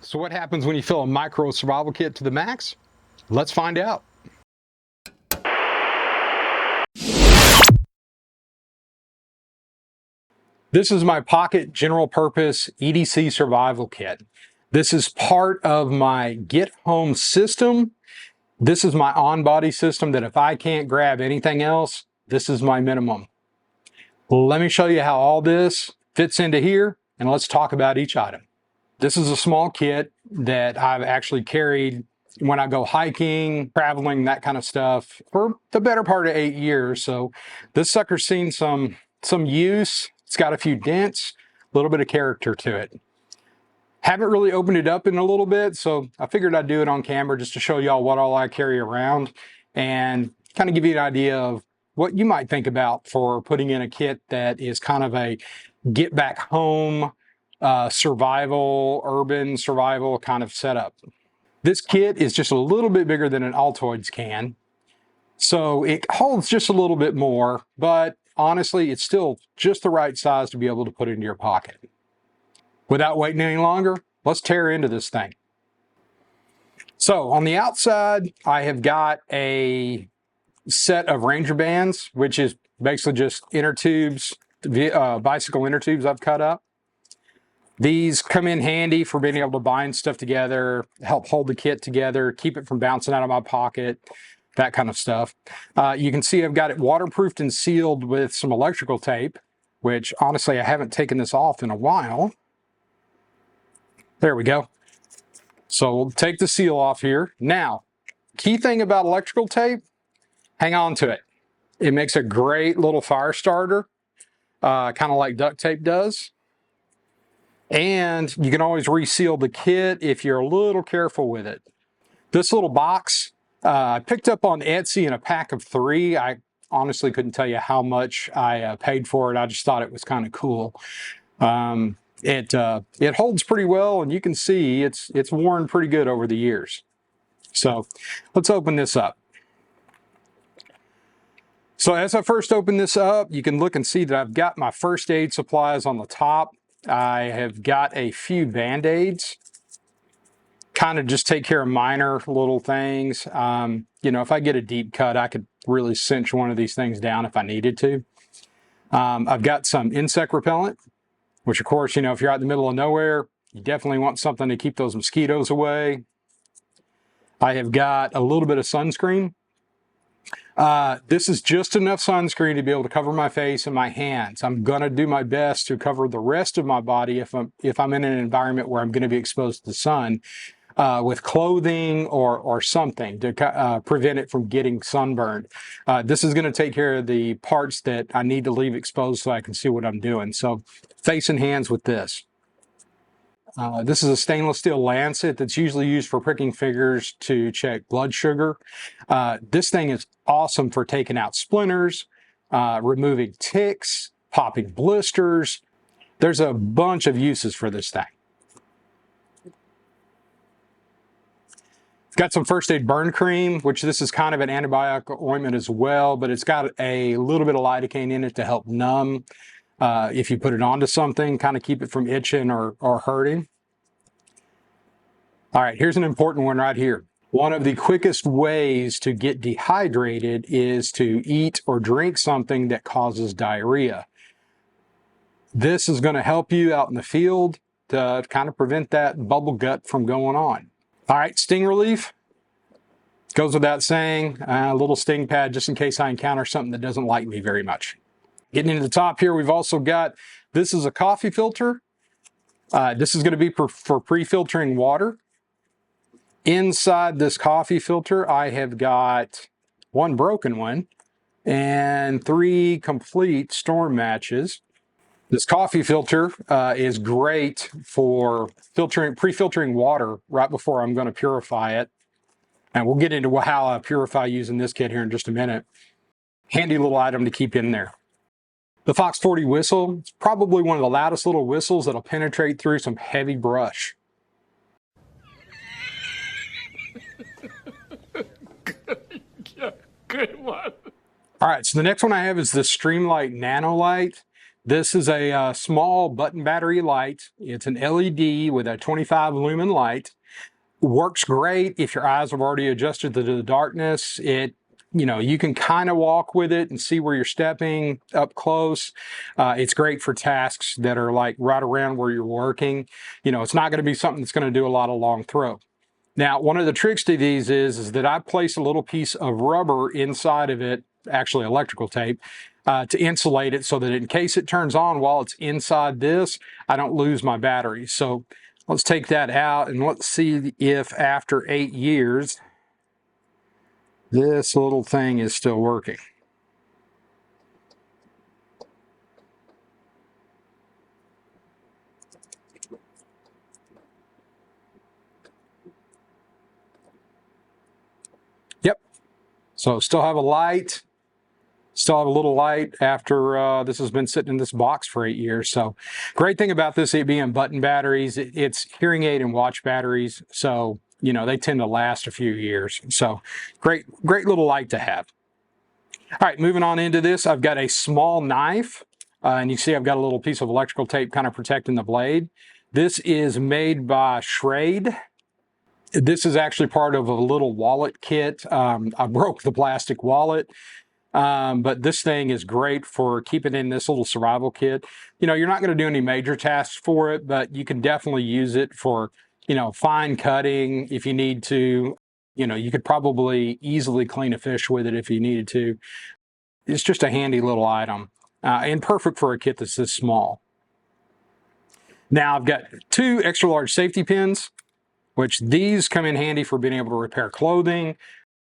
So what happens when you fill a micro survival kit to the max? Let's find out. This is my pocket general purpose EDC Survival Kit. This is part of my get home system. This is my on-body system that if I can't grab anything else, this is my minimum. Let me show you how all this fits into here, and let's talk about each item. This is a small kit that I've actually carried when I go hiking, traveling, that kind of stuff for the better part of 8 years. So this sucker's seen some use. It's got a few dents, a little bit of character to it. Haven't really opened it up in a little bit, so I figured I'd do it on camera just to show y'all what all I carry around and kind of give you an idea of what you might think about for putting in a kit that is kind of a get back home, survival, urban survival kind of setup. This kit is just a little bit bigger than an Altoids can, so it holds just a little bit more, but honestly, it's still just the right size to be able to put into your pocket. Without waiting any longer, let's tear into this thing. So on the outside, I have got a set of Ranger bands, which is basically just inner tubes, bicycle inner tubes I've cut up. These come in handy for being able to bind stuff together, help hold the kit together, keep it from bouncing out of my pocket, that kind of stuff. You can see I've got it waterproofed and sealed with some electrical tape, which honestly I haven't taken this off in a while. There we go. So we'll take the seal off here. Now, key thing about electrical tape, hang on to it. It makes a great little fire starter, kind of like duct tape does. And you can always reseal the kit if you're a little careful with it. This little box, I picked up on Etsy in a pack of 3. I honestly couldn't tell you how much I paid for it. I just thought it was kind of cool. It holds pretty well, and you can see it's worn pretty good over the years. So let's open this up. So as I first open this up, you can look and see that I've got my first aid supplies on the top. I have got a few Band-Aids, kind of just take care of minor little things. You know, if I get a deep cut, I could really cinch one of these things down if I needed to. I've got some insect repellent, which of course, you know, if you're out in the middle of nowhere, you definitely want something to keep those mosquitoes away. I have got a little bit of sunscreen. This is just enough sunscreen to be able to cover my face and my hands. I'm going to do my best to cover the rest of my body if I'm in an environment where I'm going to be exposed to the sun with clothing or something to prevent it from getting sunburned. This is going to take care of the parts that I need to leave exposed so I can see what I'm doing. So face and hands with this. This is a stainless steel lancet that's usually used for pricking fingers to check blood sugar. This thing is awesome for taking out splinters, removing ticks, popping blisters. There's a bunch of uses for this thing. It's got some first aid burn cream, which this is kind of an antibiotic ointment as well, but it's got a little bit of lidocaine in it to help numb. If you put it onto something, kind of keep it from itching or hurting. All right, here's an important one right here. One of the quickest ways to get dehydrated is to eat or drink something that causes diarrhea. This is going to help you out in the field to kind of prevent that bubble gut from going on. All right, sting relief. Goes without saying, a little sting pad just in case I encounter something that doesn't like me very much. Getting into the top here, we've also got, this is a coffee filter. This is going to be for pre-filtering water. Inside this coffee filter, I have got one broken one and 3 complete storm matches. This coffee filter is great for pre-filtering water right before I'm going to purify it. And we'll get into how I purify using this kit here in just a minute. Handy little item to keep in there. The Fox 40 whistle, it's probably one of the loudest little whistles that'll penetrate through some heavy brush. Good one. All right, so the next one I have is the Streamlight Nano Light. This is a small button battery light. It's an LED with a 25 lumen light. Works great if your eyes have already adjusted to the darkness. You can kind of walk with it and see where you're stepping up close. It's great for tasks that are like right around where you're working. It's not going to be something that's going to do a lot of long throw. Now, one of the tricks to these is that I place a little piece of rubber inside of it, actually electrical tape, to insulate it so that in case it turns on while it's inside this, I don't lose my battery. So let's take that out and let's see if after 8 years, this little thing is still working. Yep. So still have a light. Still have a little light after this has been sitting in this box for 8 years. So great thing about this, it being button batteries, it's hearing aid and watch batteries. So, they tend to last a few years. So great little light to have. All right, moving on into this, I've got a small knife. And you see I've got a little piece of electrical tape kind of protecting the blade. This is made by Schrade. This is actually part of a little wallet kit. I broke the plastic wallet. But this thing is great for keeping in this little survival kit. You're not going to do any major tasks for it, but you can definitely use it for, fine cutting if you need to. You could probably easily clean a fish with it if you needed to. It's just a handy little item and perfect for a kit that's this small. Now I've got 2 extra large safety pins, which these come in handy for being able to repair clothing.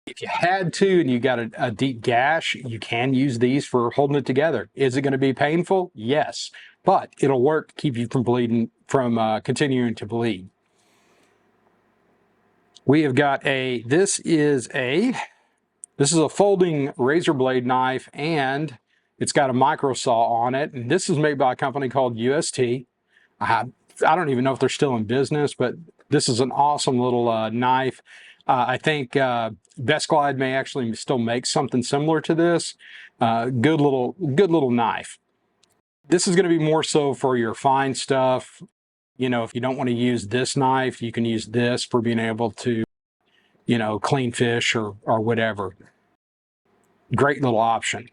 If you had to and you got a deep gash, you can use these for holding it together. Is it going to be painful? Yes, but it'll work to keep you from bleeding, from continuing to bleed. We have got this is a folding razor blade knife, and it's got a micro saw on it. And this is made by a company called UST. I don't even know if they're still in business, but this is an awesome little knife. I think Best Glide may actually still make something similar to this. Good little knife. This is going to be more so for your fine stuff. If you don't want to use this knife, you can use this for being able to, clean fish or whatever. Great little option.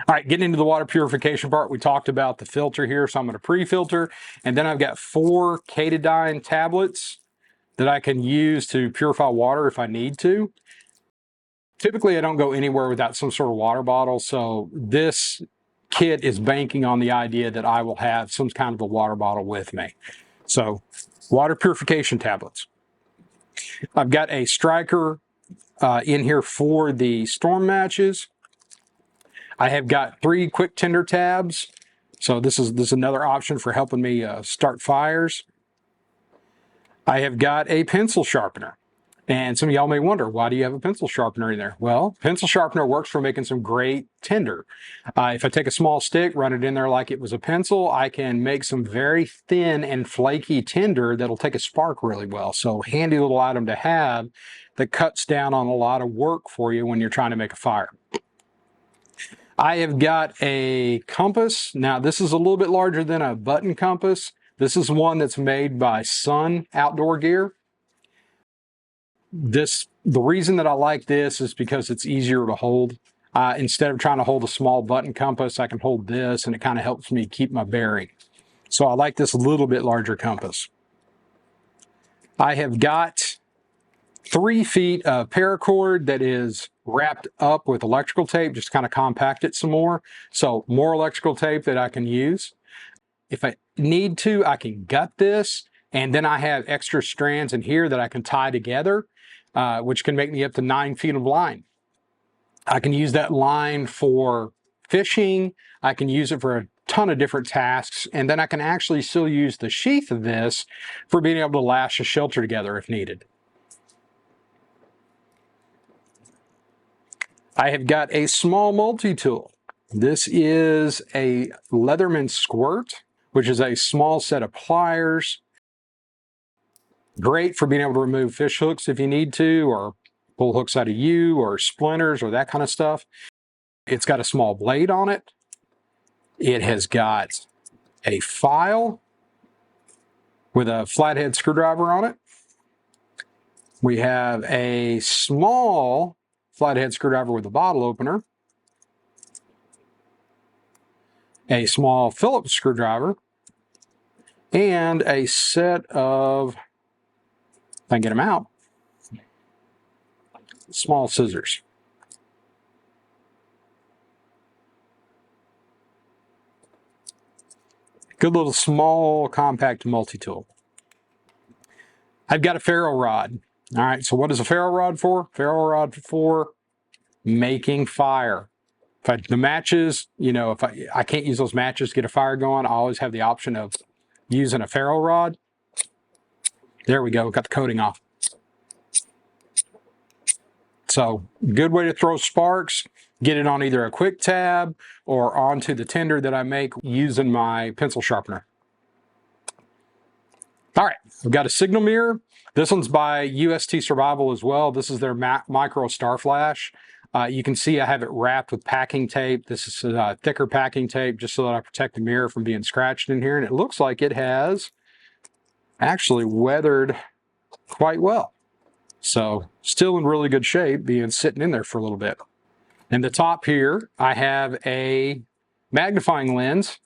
All right, getting into the water purification part, we talked about the filter here, so I'm going to pre-filter. And then I've got 4 Katadyn tablets that I can use to purify water if I need to. Typically, I don't go anywhere without some sort of water bottle, so this kit is banking on the idea that I will have some kind of a water bottle with me. So, water purification tablets. I've got a striker in here for the storm matches. I have got 3 quick tinder tabs. So this is another option for helping me start fires. I have got a pencil sharpener. And some of y'all may wonder, why do you have a pencil sharpener in there? Well, pencil sharpener works for making some great tinder. If I take a small stick, run it in there like it was a pencil, I can make some very thin and flaky tinder that'll take a spark really well. So handy little item to have that cuts down on a lot of work for you when you're trying to make a fire. I have got a compass. Now, this is a little bit larger than a button compass. This is one that's made by Sun Outdoor Gear. The reason that I like this is because it's easier to hold. Instead of trying to hold a small button compass, I can hold this, and it kind of helps me keep my bearing. So I like this a little bit larger compass. I have got 3 feet of paracord that is wrapped up with electrical tape, just to kind of compact it some more. So more electrical tape that I can use. If I need to, I can gut this, and then I have extra strands in here that I can tie together, which can make me up to 9 feet of line. I can use that line for fishing. I can use it for a ton of different tasks, and then I can actually still use the sheath of this for being able to lash a shelter together if needed. I have got a small multi-tool. This is a Leatherman Squirt, which is a small set of pliers. Great for being able to remove fish hooks if you need to, or pull hooks out of you, or splinters, or that kind of stuff. It's got a small blade on it. It has got a file with a flathead screwdriver on it. We have a small flathead screwdriver with a bottle opener, a small Phillips screwdriver, and a set of, if I can get them out, small scissors. Good little small compact multi-tool. I've got a ferro rod. All right, so what is a ferro rod for? Ferro rod for making fire. If the matches, you know, if I can't use those matches to get a fire going, I always have the option of using a ferro rod. There we go, got the coating off. So good way to throw sparks. Get it on either a quick tab or onto the tinder that I make using my pencil sharpener. All right, I've got a signal mirror. This one's by EDC Survival as well. This is their micro star flash. You can see I have it wrapped with packing tape. This is thicker packing tape just so that I protect the mirror from being scratched in here. And it looks like it has actually weathered quite well. So still in really good shape, being sitting in there for a little bit. And the top here, I have a magnifying lens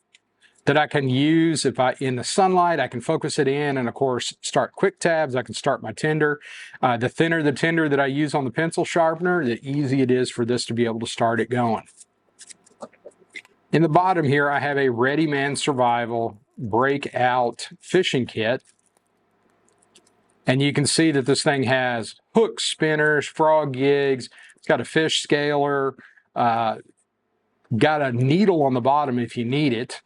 that I can use if in the sunlight, I can focus it in and of course start quick tabs. I can start my tinder. The thinner the tinder that I use on the pencil sharpener, the easy it is for this to be able to start it going. In the bottom here, I have a Ready-Man Survival breakout fishing kit. And you can see that this thing has hooks, spinners, frog gigs. It's got a fish scaler, got a needle on the bottom if you need it.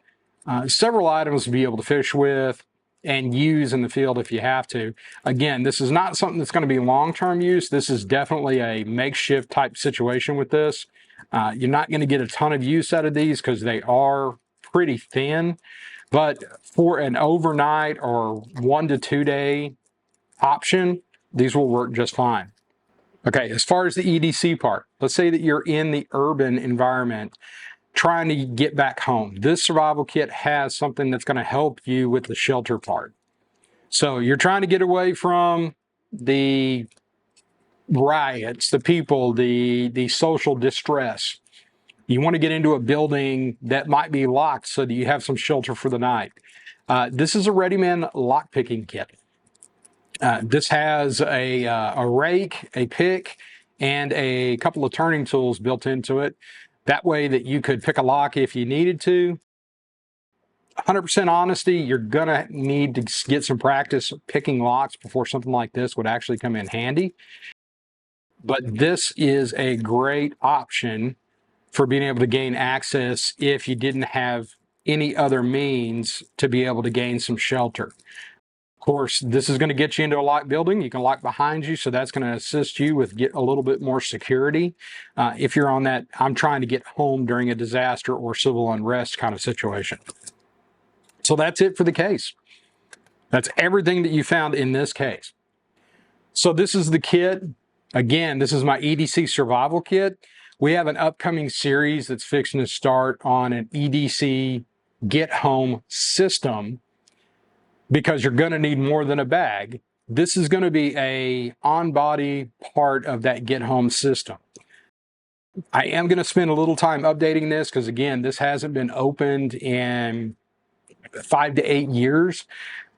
Several items to be able to fish with and use in the field if you have to. Again, this is not something that's going to be long-term use. This is definitely a makeshift type situation with this. You're not going to get a ton of use out of these because they are pretty thin, but for an overnight or 1 to 2 day option, these will work just fine. Okay, as far as the EDC part, let's say that you're in the urban environment trying to get back home. This survival kit has something that's going to help you with the shelter part. So you're trying to get away from the riots, the people, the social distress. You want to get into a building that might be locked so that you have some shelter for the night. This is a Ready-Man lockpicking kit. This has a rake, a pick, and a couple of turning tools built into it. That way that you could pick a lock if you needed to. 100% honesty, you're gonna need to get some practice picking locks before something like this would actually come in handy. But this is a great option for being able to gain access if you didn't have any other means to be able to gain some shelter. Of course, this is going to get you into a locked building. You can lock behind you, so that's going to assist you with get a little bit more security. If you're on that, I'm trying to get home during a disaster or civil unrest kind of situation. So that's it for the case. That's everything that you found in this case. So this is the kit. Again, this is my EDC Survival Kit. We have an upcoming series that's fixing to start on an EDC Get Home system, because you're going to need more than a bag. This is going to be a on-body part of that Get Home system. I am going to spend a little time updating this because, again, this hasn't been opened in 5 to 8 years.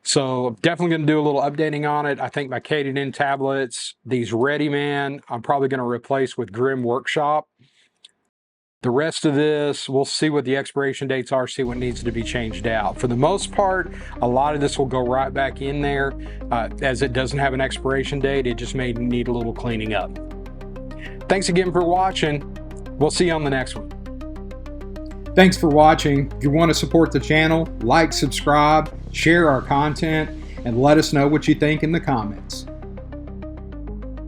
So definitely going to do a little updating on it. I think my K-10 tablets, these Ready-Man, I'm probably going to replace with Grim Workshop. The rest of this, we'll see what the expiration dates are, see what needs to be changed out. For the most part, a lot of this will go right back in there as it doesn't have an expiration date. It just may need a little cleaning up. Thanks again for watching. We'll see you on the next one. Thanks for watching. If you want to support the channel, like, subscribe, share our content, and let us know what you think in the comments.